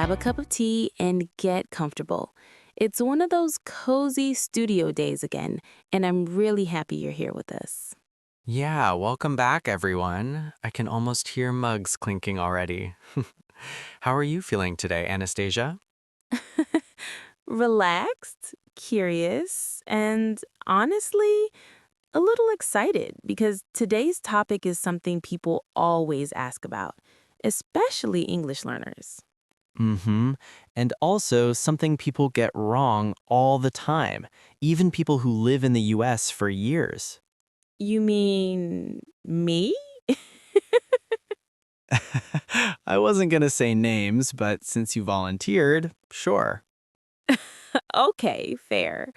grab a cup of tea and get comfortable. It's one of those cozy studio days again, and I'm really happy you're here with us. Yeah, welcome back, everyone. I can almost hear mugs clinking already. How are you feeling today, Anastasia? Relaxed, curious, and honestly, a little excited because today's topic is something people always ask about, especially English learners. Mm-hmm. And also something people get wrong all the time, even people who live in the US for years. You mean me? I wasn't gonna say names, but since you volunteered, sure. Okay, fair.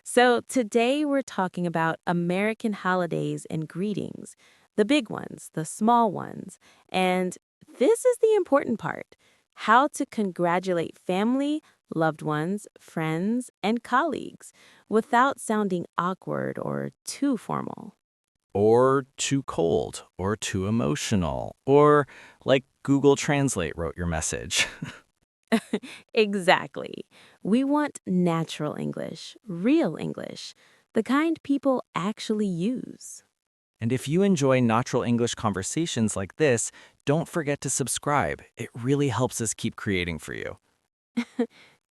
So today we're talking about American holidays and greetings, the big ones, the small ones, and this is the important part, how to congratulate family, loved ones, friends, and colleagues without sounding awkward or too formal. Or too cold, or too emotional, or like Google Translate wrote your message. Exactly. We want natural English, real English, the kind people actually use. And if you enjoy natural English conversations like this, don't forget to subscribe. It really helps us keep creating for you.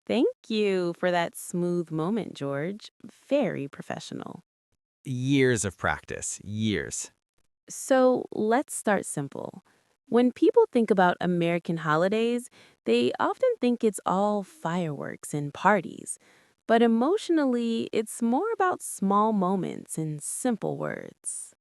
Thank you for that smooth moment, George. Very professional. Years of practice, years. So let's start simple. When people think about American holidays, they often think it's all fireworks and parties. But emotionally, it's more about small moments and simple words.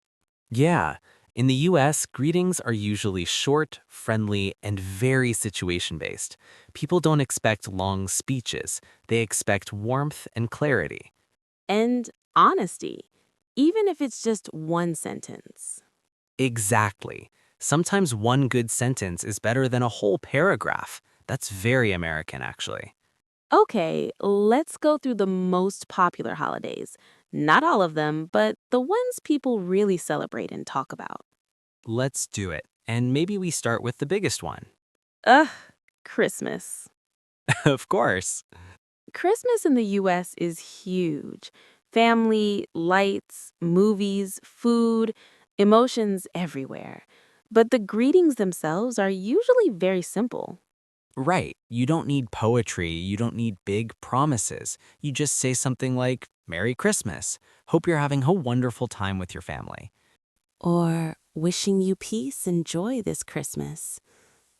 Yeah, in the US, greetings are usually short, friendly, and very situation based. People don't expect long speeches, they expect warmth and clarity. And honesty, even if it's just one sentence. Exactly. Sometimes one good sentence is better than a whole paragraph. That's very American, actually. Okay, let's go through the most popular holidays. Not all of them, but the ones people really celebrate and talk about. Let's do it. And maybe we start with the biggest one. Ugh, Christmas. Of course. Christmas in the US is huge. Family, lights, movies, food, emotions everywhere. But the greetings themselves are usually very simple. Right. You don't need poetry. You don't need big promises. You just say something like, Merry Christmas. Hope you're having a wonderful time with your family. Or wishing you peace and joy this Christmas.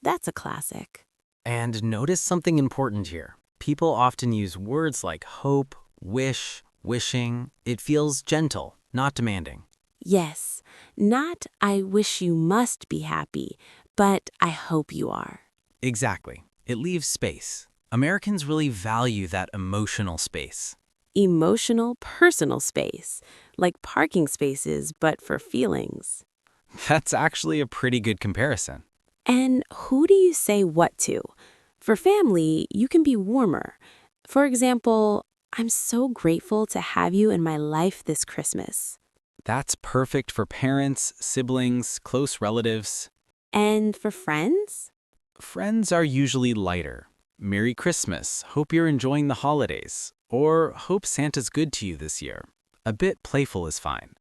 That's a classic. And notice something important here. People often use words like hope, wish, wishing. It feels gentle, not demanding. Yes, not I wish you must be happy, but I hope you are. Exactly. It leaves space. Americans really value that emotional space. Emotional, personal space, like parking spaces, but for feelings. That's actually a pretty good comparison. And who do you say what to? For family, you can be warmer. For example, I'm so grateful to have you in my life this Christmas. That's perfect for parents, siblings, close relatives. And for friends? Friends are usually lighter. Merry Christmas, hope you're enjoying the holidays, or hope Santa's good to you this year. A bit playful is fine.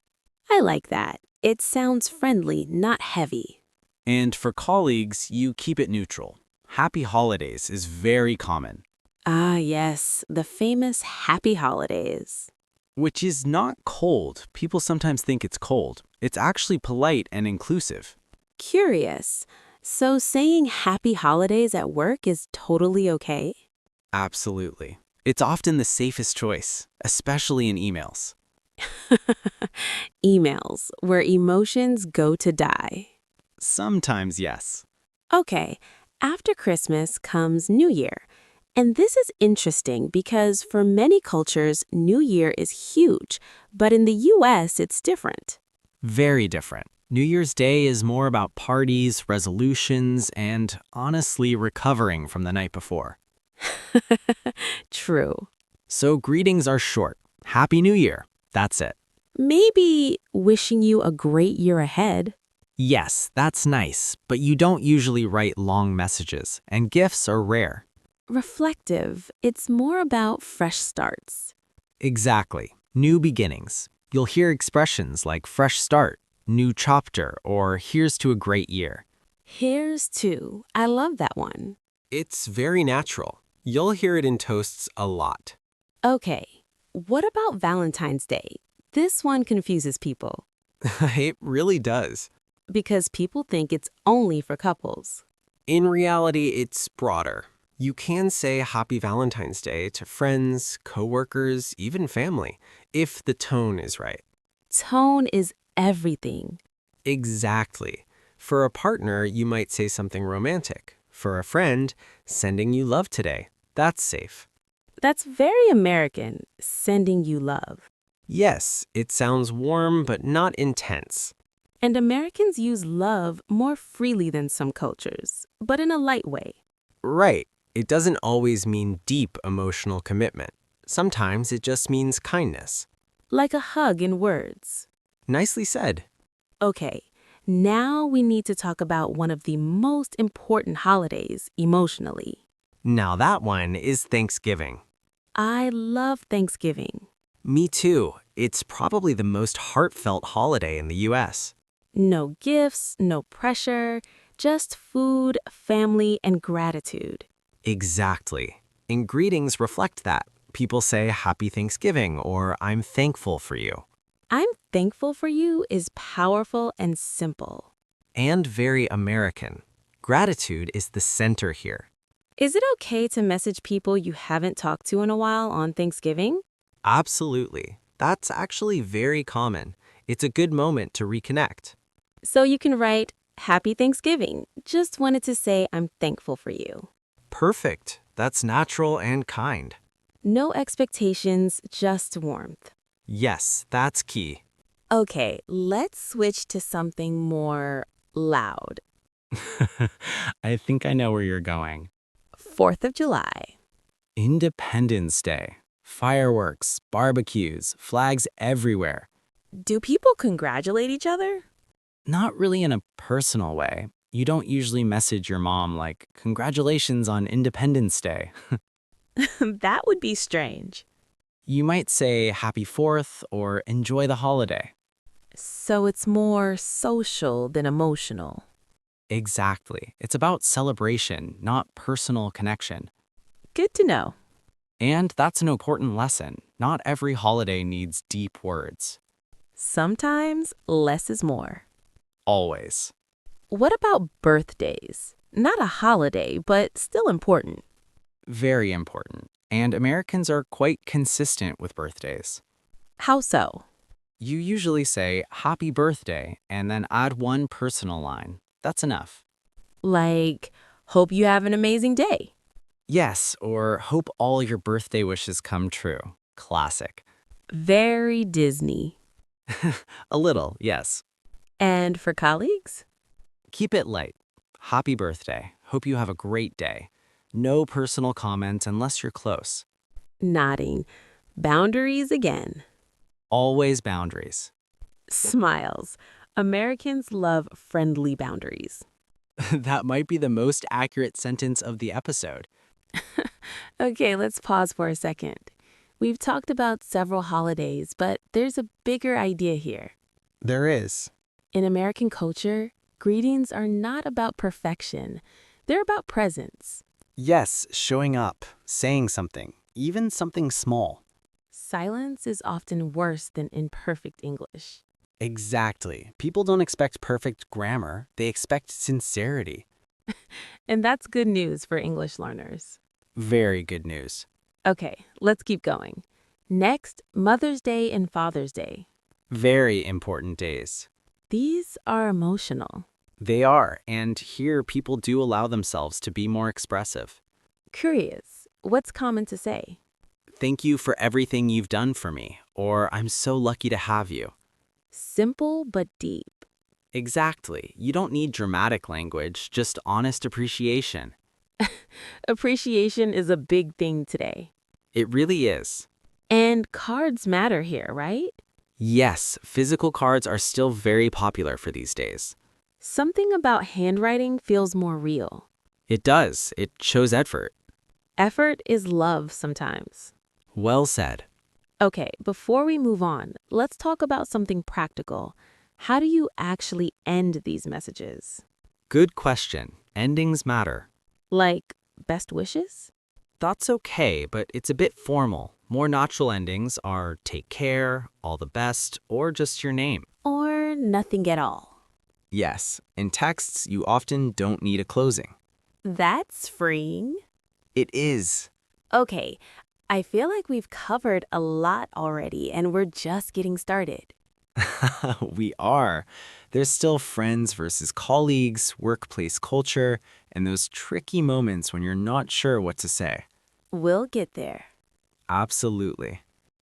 I like that. It sounds friendly, not heavy. And for colleagues, you keep it neutral. Happy holidays is very common, Ah, yes, the famous Happy Holidays. which is not cold. People sometimes think it's cold. It's actually polite and inclusive. Curious. So saying Happy Holidays at work is totally okay? Absolutely. It's often the safest choice, especially in emails. Emails, where emotions go to die. Sometimes, yes. Okay, after Christmas comes New Year. And this is interesting because for many cultures, New Year is huge, but in the US, it's different. Very different. New Year's Day is more about parties, resolutions, and honestly recovering from the night before. True. So greetings are short. Happy New Year. That's it. Maybe wishing you a great year ahead. Yes, that's nice, but you don't usually write long messages, and gifts are rare. Reflective. It's more about fresh starts. Exactly. New beginnings. You'll hear expressions like fresh start, new chapter, or here's to a great year. Here's to. I love that one. It's very natural. You'll hear it in toasts a lot. Okay, what about Valentine's Day? This one confuses people It really does. because people think it's only for couples. In reality, it's broader. You can say Happy Valentine's Day to friends, coworkers, even family, if the tone is right. Tone is everything. Exactly. For a partner, you might say something romantic. For a friend, sending you love today. That's safe. That's very American, sending you love. Yes, it sounds warm but not intense. And Americans use love more freely than some cultures, but in a light way. Right. It doesn't always mean deep emotional commitment. Sometimes it just means kindness. Like a hug in words. Nicely said. Okay, now we need to talk about one of the most important holidays emotionally. Now that one is Thanksgiving. I love Thanksgiving. Me too. It's probably the most heartfelt holiday in the US. No gifts, no pressure, just food, family, and gratitude. Exactly. And greetings reflect that. People say Happy Thanksgiving or I'm thankful for you. I'm thankful for you is powerful and simple. And very American. Gratitude is the center here. Is it okay to message people you haven't talked to in a while on Thanksgiving? Absolutely. That's actually very common. It's a good moment to reconnect. So you can write, Happy Thanksgiving. Just wanted to say I'm thankful for you. Perfect. That's natural and kind. No expectations, just warmth. Yes, that's key. Okay, let's switch to something more loud. I think I know where you're going. 4th of July. Independence Day. Fireworks, barbecues, flags everywhere. Do people congratulate each other? Not really in a personal way. You don't usually message your mom like, congratulations on Independence Day. That would be strange. You might say Happy 4th or enjoy the holiday. So it's more social than emotional. Exactly. It's about celebration, not personal connection. Good to know. And that's an important lesson. Not every holiday needs deep words. Sometimes less is more. Always. What about birthdays? Not a holiday, but still important. Very important. And Americans are quite consistent with birthdays. How so? You usually say happy birthday and then add one personal line. That's enough. Like, hope you have an amazing day. Yes, or hope all your birthday wishes come true. Classic. Very Disney. A little, yes. And for colleagues? Keep it light. Happy birthday. Hope you have a great day. No personal comments unless you're close. Nodding. Boundaries again. Always boundaries. Smiles. Americans love friendly boundaries. That might be the most accurate sentence of the episode. Okay, let's pause for a second. We've talked about several holidays, but there's a bigger idea here. There is. In American culture, greetings are not about perfection. They're about presence. Yes, showing up, saying something, even something small. Silence is often worse than imperfect English. Exactly. People don't expect perfect grammar, they expect sincerity. And that's good news for English learners. Very good news. Okay, let's keep going. Next, Mother's Day and Father's Day. Very important days. These are emotional. They are, and here people do allow themselves to be more expressive. Curious, what's common to say? Thank you for everything you've done for me, or I'm so lucky to have you. Simple but deep. Exactly. You don't need dramatic language, just honest appreciation. Appreciation is a big thing today. It really is. And cards matter here, right? Yes, physical cards are still very popular for these days. Something about handwriting feels more real. It does. It shows effort. Effort is love sometimes. Well said. Okay, before we move on, let's talk about something practical. How do you actually end these messages? Good question. Endings matter. Like, best wishes? That's okay, but it's a bit formal. More natural endings are take care, all the best, or just your name. Or nothing at all? Yes, in texts, you often don't need a closing. That's freeing. It is. Okay, I feel like we've covered a lot already and we're just getting started. We are. There's still friends versus colleagues, workplace culture, and those tricky moments when you're not sure what to say. We'll get there. Absolutely.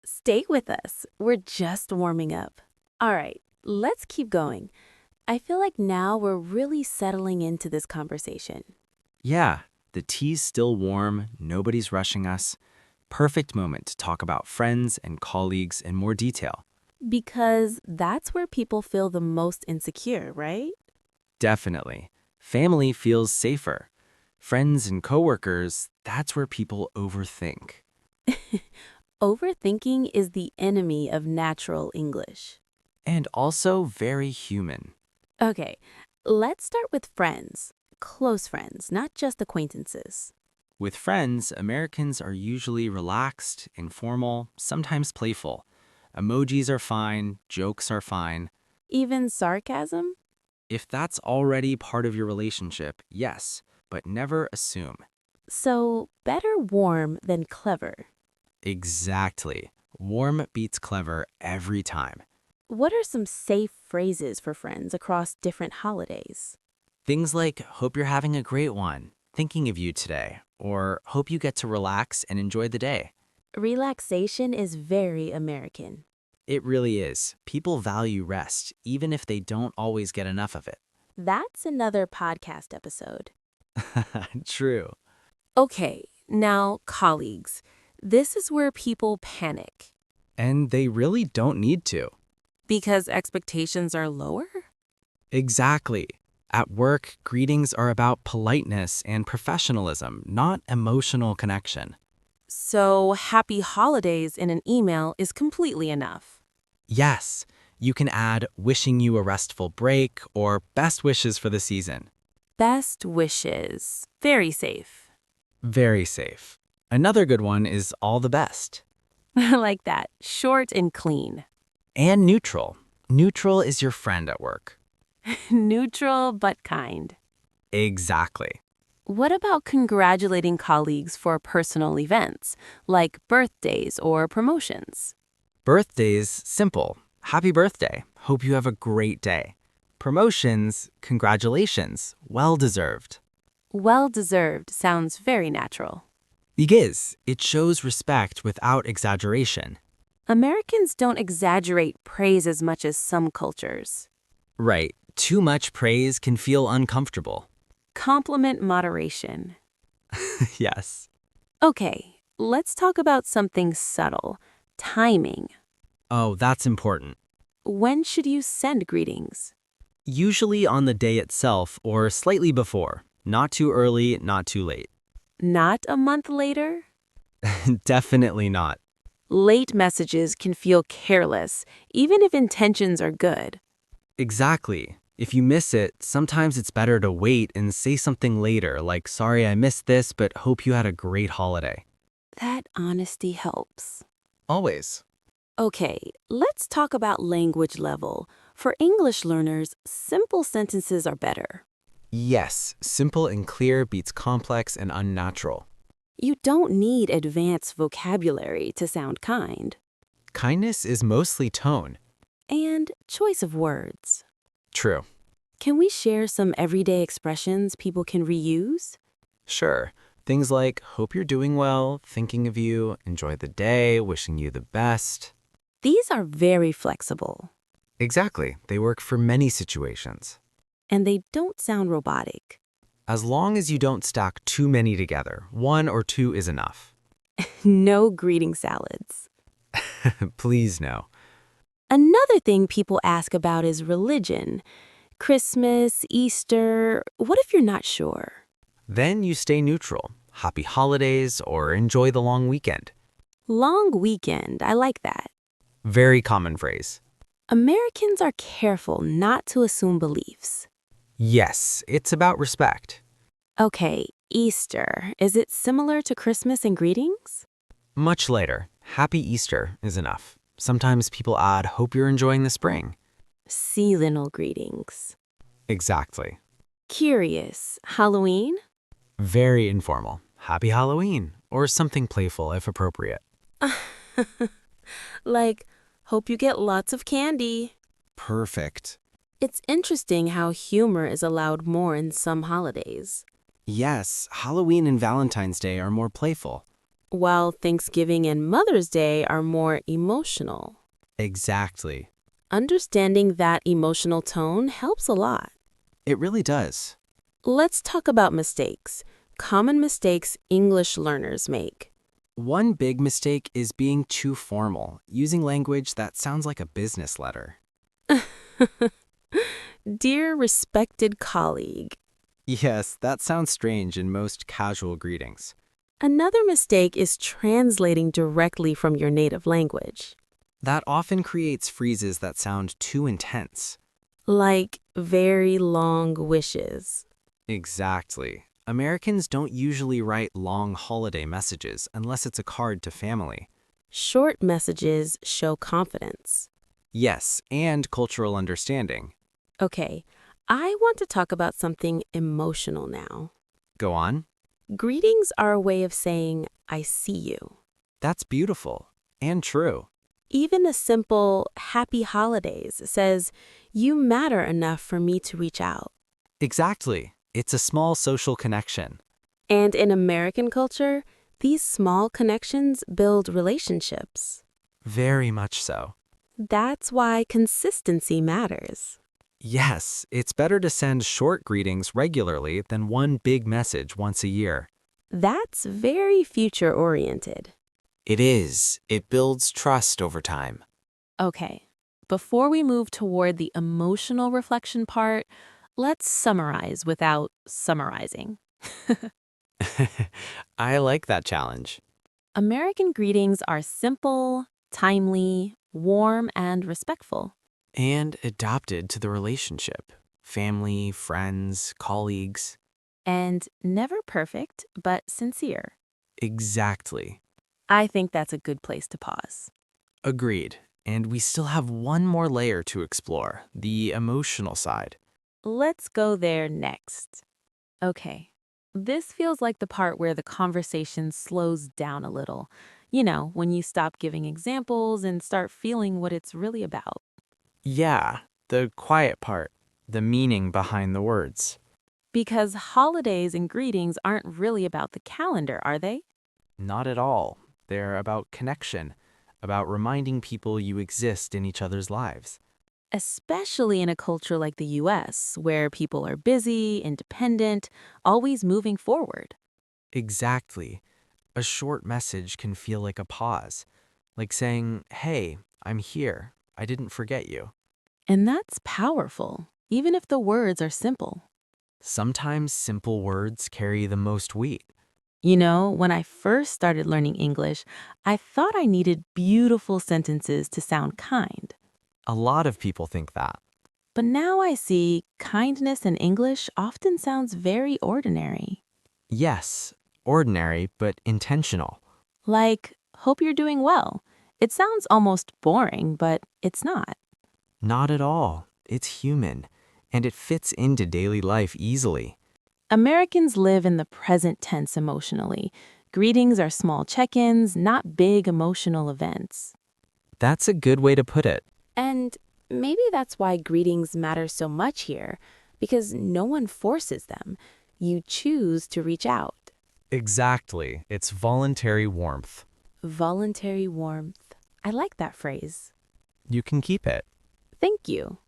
Stay with us. We're just warming up. All right, let's keep going. I feel like now we're really settling into this conversation. Yeah, the tea's still warm, nobody's rushing us. Perfect moment to talk about friends and colleagues in more detail. Because that's where people feel the most insecure, right? Definitely. Family feels safer. Friends and coworkers, that's where people overthink. Overthinking is the enemy of natural English. And also very human. Okay, let's start with friends. Close friends, not just acquaintances. With friends, Americans are usually relaxed, informal, sometimes playful. Emojis are fine, jokes are fine. Even sarcasm? If that's already part of your relationship, yes, but never assume. So, better warm than clever. Exactly. Warm beats clever every time. What are some safe phrases for friends across different holidays? Things like, hope you're having a great one, thinking of you today, or hope you get to relax and enjoy the day. Relaxation is very American. It really is. People value rest, even if they don't always get enough of it. That's another podcast episode. True. Okay, now colleagues. This is where people panic. And they really don't need to. Because expectations are lower? Exactly. At work, greetings are about politeness and professionalism, not emotional connection. So, happy holidays in an email is completely enough. Yes, you can add wishing you a restful break or best wishes for the season. Best wishes. Very safe. Very safe. Another good one is all the best. Like that. Short and clean. And neutral. Neutral is your friend at work. Neutral but kind. Exactly. What about congratulating colleagues for personal events, like birthdays or promotions? Birthdays, simple. Happy birthday. Hope you have a great day. Promotions, congratulations. Well deserved. Well-deserved sounds very natural. Because it shows respect without exaggeration. Americans don't exaggerate praise as much as some cultures. Right. Too much praise can feel uncomfortable. Compliment moderation. Yes. Okay, let's talk about something subtle. Timing. Oh, that's important. When should you send greetings? Usually on the day itself or slightly before. Not too early, not too late. Not a month later? Definitely not. Late messages can feel careless, even if intentions are good. Exactly. If you miss it, sometimes it's better to wait and say something later, like, sorry I missed this, but hope you had a great holiday. That honesty helps. Always. Okay, let's talk about language level. For English learners, simple sentences are better. Yes, simple and clear beats complex and unnatural. You don't need advanced vocabulary to sound kind. Kindness is mostly tone. And choice of words. True. Can we share some everyday expressions people can reuse? Sure. Things like, hope you're doing well, thinking of you, enjoy the day, wishing you the best. These are very flexible. Exactly. They work for many situations. And they don't sound robotic. As long as you don't stack too many together, one or two is enough. No greeting salads. Please no. Another thing people ask about is religion. Christmas, Easter, what if you're not sure? Then you stay neutral. happy holidays, or enjoy the long weekend. Long weekend, I like that. Very common phrase. Americans are careful not to assume beliefs. Yes, it's about respect. Okay, Easter. Is it similar to Christmas in greetings? Much later, Happy Easter is enough. Sometimes people add, hope you're enjoying the spring. Seasonal greetings. Exactly. Curious. Halloween? Very informal. Happy Halloween, or something playful if appropriate. Like, hope you get lots of candy. Perfect. It's interesting how humor is allowed more in some holidays, Yes, Halloween and Valentine's Day are more playful. while Thanksgiving and Mother's Day are more emotional. Exactly. Understanding that emotional tone helps a lot. It really does. Let's talk about mistakes. Common mistakes English learners make. One big mistake is being too formal, using language that sounds like a business letter. Dear respected colleague. Yes, that sounds strange in most casual greetings. Another mistake is translating directly from your native language, That often creates phrases that sound too intense. like very long wishes. Exactly. Americans don't usually write long holiday messages unless it's a card to family. Short messages show confidence. Yes, and cultural understanding. Okay, I want to talk about something emotional now. Go on. Greetings are a way of saying, I see you. That's beautiful and true. Even a simple happy holidays says, you matter enough for me to reach out. Exactly. It's a small social connection. And in American culture, these small connections build relationships. Very much so. That's why consistency matters. Yes, it's better to send short greetings regularly than one big message once a year. That's very future-oriented. It is. It builds trust over time. Okay, before we move toward the emotional reflection part, let's summarize without summarizing. I like that challenge. American greetings are simple, timely, warm, and respectful. And adapted to the relationship. Family, friends, colleagues. And never perfect, but sincere. Exactly. I think that's a good place to pause. Agreed. And we still have one more layer to explore, the emotional side. Let's go there next. Okay, this feels like the part where the conversation slows down a little. You know, when you stop giving examples and start feeling what it's really about. Yeah, the quiet part, the meaning behind the words. Because holidays and greetings aren't really about the calendar, are they? Not at all. They're about connection, about reminding people you exist in each other's lives. Especially in a culture like the US, where people are busy, independent, always moving forward. Exactly. A short message can feel like a pause, like saying, hey, I'm here. I didn't forget you. And that's powerful, even if the words are simple. Sometimes simple words carry the most weight. You know, when I first started learning English, I thought I needed beautiful sentences to sound kind. A lot of people think that. But now I see kindness in English often sounds very ordinary. Yes, ordinary but intentional. Like, hope you're doing well. It sounds almost boring, but it's not. Not at all. It's human, and it fits into daily life easily. Americans live in the present tense emotionally. Greetings are small check-ins, not big emotional events. That's a good way to put it. And maybe that's why greetings matter so much here, because no one forces them. You choose to reach out. Exactly. It's voluntary warmth. Voluntary warmth. I like that phrase. You can keep it. Thank you.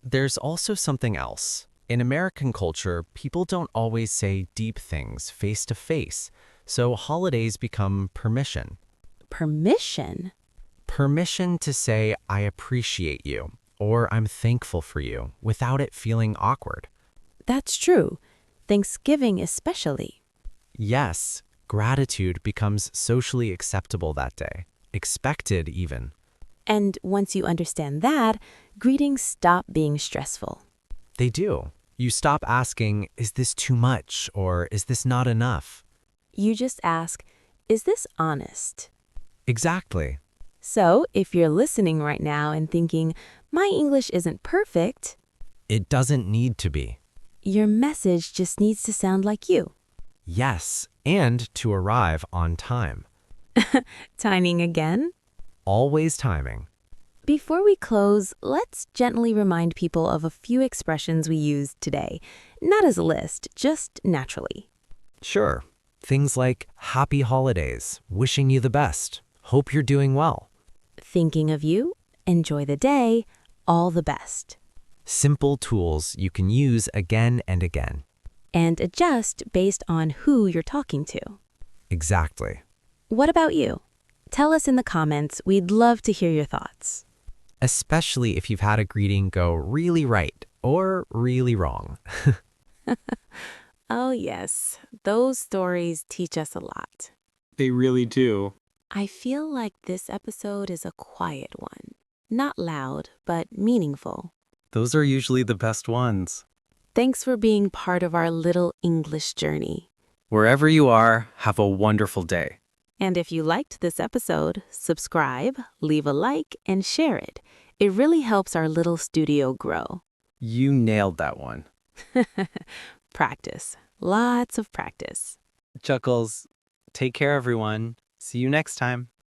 There's also something else. In American culture, people don't always say deep things face to face, so holidays become permission. Permission? Permission to say, I appreciate you, or I'm thankful for you, without it feeling awkward. That's true. Thanksgiving especially. Yes, Gratitude becomes socially acceptable that day, expected even. And once you understand that, greetings stop being stressful. They do. You stop asking, is this too much or is this not enough? You just ask, is this honest? Exactly. So, if you're listening right now and thinking, my English isn't perfect, It doesn't need to be. your message just needs to sound like you. Yes, and to arrive on time. Timing again? Always timing. Before we close, let's gently remind people of a few expressions we used today, not as a list, just naturally. Sure. Things like happy holidays, wishing you the best, hope you're doing well. Thinking of you, enjoy the day, all the best. Simple tools you can use again and again. And adjust based on who you're talking to. Exactly. What about you? Tell us in the comments. We'd love to hear your thoughts. Especially if you've had a greeting go really right or really wrong. Oh, yes. Those stories teach us a lot. They really do. I feel like this episode is a quiet one. Not loud, but meaningful. Those are usually the best ones. Thanks for being part of our little English journey. Wherever you are, have a wonderful day. And if you liked this episode, subscribe, leave a like, and share it. It really helps our little studio grow. You nailed that one. Practice. Lots of practice. Chuckles, take care, everyone. See you next time.